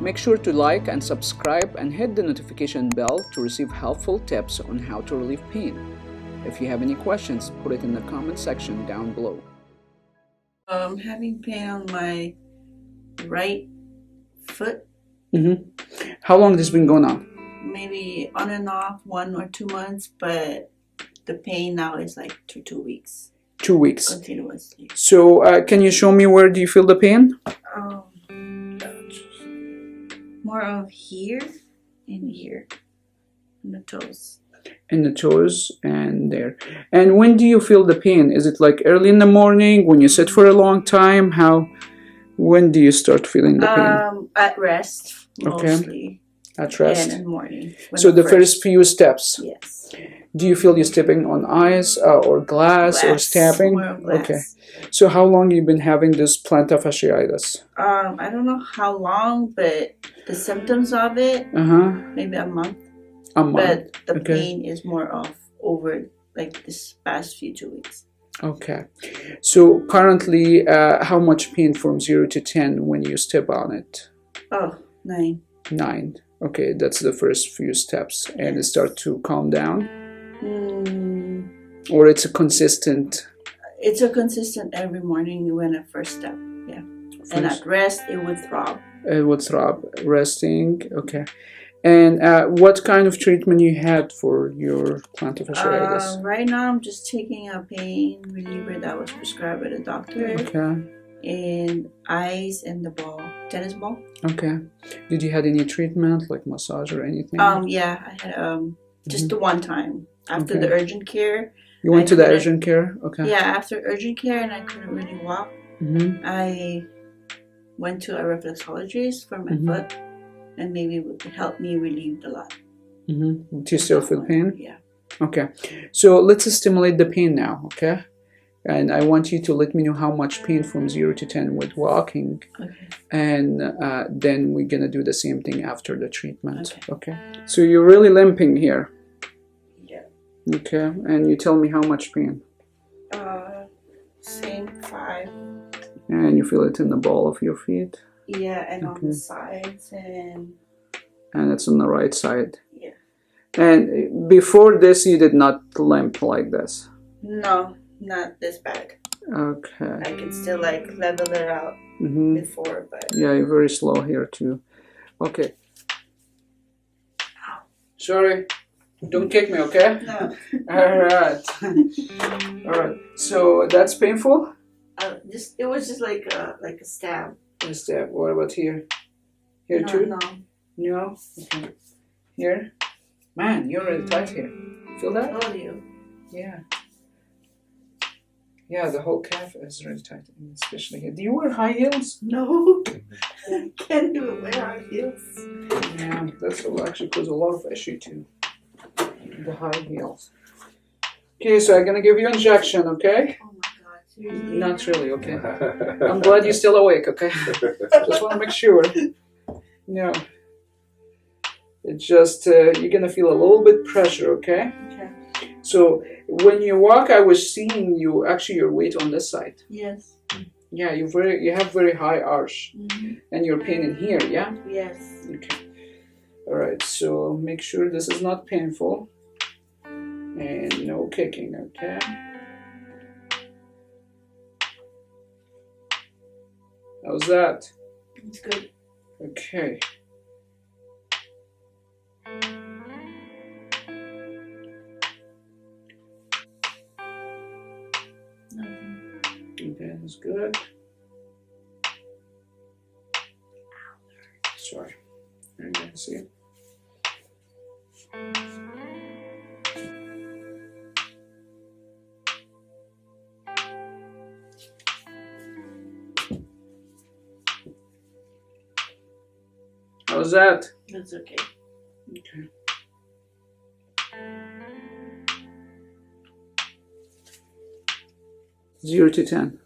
Make sure to like and subscribe and hit the notification bell to receive helpful tips on how to relieve pain. If you have any questions, put it in the comment section down below. I'm having pain on my right foot. How long has this been going on? Maybe on and off 1 or 2 months, but the pain now is like 2 weeks. 2 weeks. Continuously. So can you show me where do you feel the pain? More of here and here, in the toes. In the toes and there. And when do you feel the pain? Is it like early in the morning, when you sit for a long time? When do you start feeling the pain? At rest, mostly. Okay. At rest. And in the morning. So the first few steps. Yes. Do you feel you're stepping on ice or glass or stepping? More of glass. Okay. So how long you been having this plantar fasciitis? I don't know how long, but the symptoms of it, maybe a month. A month. But the pain is more of over like this past few 2 weeks. Okay. So currently, how much pain from 0 to 10 when you step on it? 9. 9. Okay, that's the first few steps. And it start to calm down? Or it's a consistent? It's a consistent every morning when I first step, yeah. And at rest, it would throb. It would throb. Resting, okay. And what kind of treatment you had for your plantar fasciitis? Right now, I'm just taking a pain reliever that was prescribed by the doctor. Okay. And ice and the ball, tennis ball. Okay. Did you had any treatment, like massage or anything? Yeah, I had just the one time after the urgent care. You went to the urgent care? Okay. Yeah, after urgent care and I couldn't really walk. I went to a reflexologist for my foot, and maybe it would help me relieve a lot. Do you still feel pain? Yeah. Okay. So let's stimulate the pain now, okay? And I want you to let me know how much pain from 0 to 10 with walking. Okay. And then we're going to do the same thing after the treatment. Okay. So you're really limping here. Yeah. Okay. And you tell me how much pain? Same 5. And you feel it in the ball of your feet? Yeah, and on the sides and it's on the right side? Yeah. And before this, you did not limp like this? No, not this bad. Okay. I can still like level it out before, but... Yeah, you're very slow here too. Okay. Sorry. Don't kick me, okay? No. Alright. Alright. So that's painful? It was just like a stab. A stab. What about here? Here too? No. No? Okay. Here? Man, you're really tight here. Feel that? Oh, you? Yeah. Yeah, the whole calf is really tight, especially here. Do you wear high heels? No. I can't do it with high heels. Yeah, that's will actually cause a lot of issue too. The high heels. Okay, so I'm gonna give you injection, okay? Oh my God, seriously? Not really, okay. I'm glad you're still awake, okay? Just want to make sure. No. It's just, you're gonna feel a little bit pressure, okay? Okay. So when you walk, I was seeing you, actually your weight on this side. Yes. Yeah, you have very high arch. And your pain in here, yeah? Yes. Okay. Alright, so make sure this is not painful. And no kicking, okay? How's that? It's good. Okay. Okay, that's good. Sorry. There you go, see it? How's that? That's okay. Okay. Zero to 10.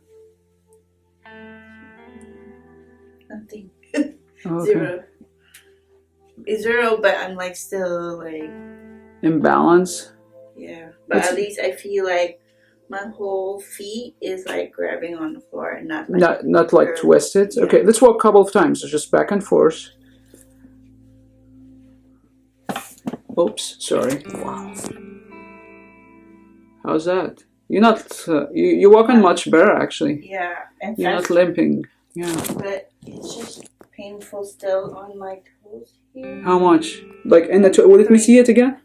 Nothing. Okay. 0. It's 0, but I'm like still like Imbalance. Yeah, but at least I feel like my whole feet is like grabbing on the floor and not like Not like twisted. Yeah. Okay, let's walk a couple of times. So just back and forth. Oops, sorry. Wow. How's that? You're not, you're walking much better actually. Yeah, and You're not limping. Yeah. But it's just painful still on my toes here. How much? Like in the let me see it again.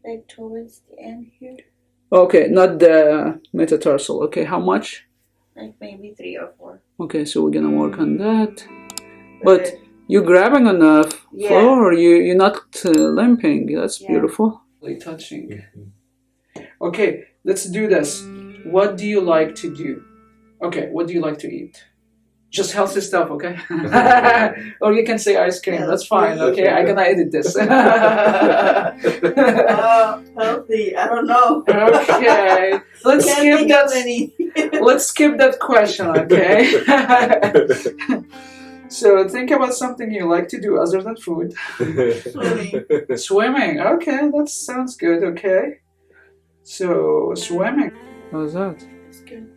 Like towards the end here. Okay, not the metatarsal. Okay, how much? Like maybe 3 or 4. Okay, so we're gonna work on that. But you're grabbing on the floor. You're not limping. That's beautiful. Touching. Okay, let's do this. What do you like to do? Okay, what do you like to eat? Just healthy stuff, okay? Or you can say ice cream. That's fine. Okay, I'm gonna edit this. Healthy. I don't know. Okay, let's skip that. Let's skip that question, okay? So think about something you like to do other than food. Swimming. Swimming. Okay, that sounds good. Okay. So swimming. How's that? It's good.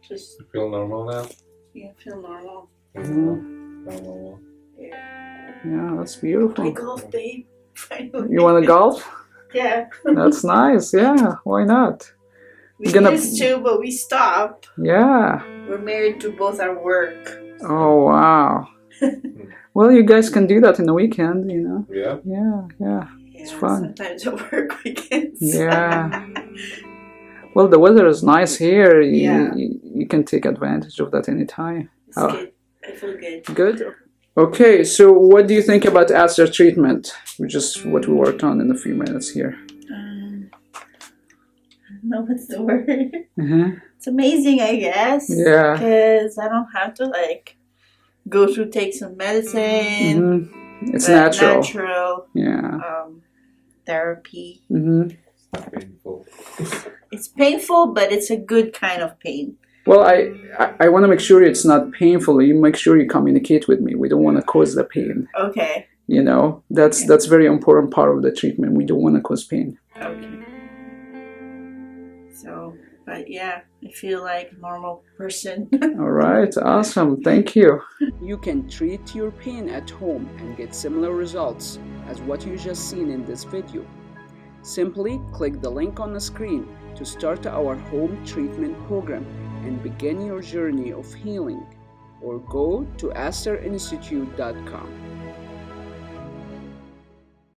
Just You feel normal now? yeah, feel normal. Normal. Yeah, that's beautiful. I golf, babe. Finally. You want to golf? Yeah. That's nice. Yeah, why not? We Gonna- used to, but we stopped. Yeah. We're married to both our work. Oh wow. Well, you guys can do that in the weekend, you know. Yeah. Yeah, yeah. It's fun. Sometimes at work weekends. Yeah. Well, the weather is nice here. Yeah. You can take advantage of that anytime. It's good. I feel good. Good. Okay, so what do you think about ASTR treatment? Which is what we worked on in a few minutes here. I don't know what's the word. Uh-huh. It's amazing, I guess. Yeah. Because I don't have to go through take some medicine. Mm-hmm. It's natural. Natural. Yeah. Therapy. Mm-hmm. Painful. It's painful, but it's a good kind of pain. Well, I want to make sure it's not painful. You make sure you communicate with me. We don't want to cause the pain. Okay. You know, that's very important part of the treatment. We don't want to cause pain. Okay. So, but yeah, I feel like a normal person. All right, awesome. Thank you. You can treat your pain at home and get similar results as what you just seen in this video. Simply click the link on the screen to start our home treatment program and begin your journey of healing, or go to astrinstitute.com.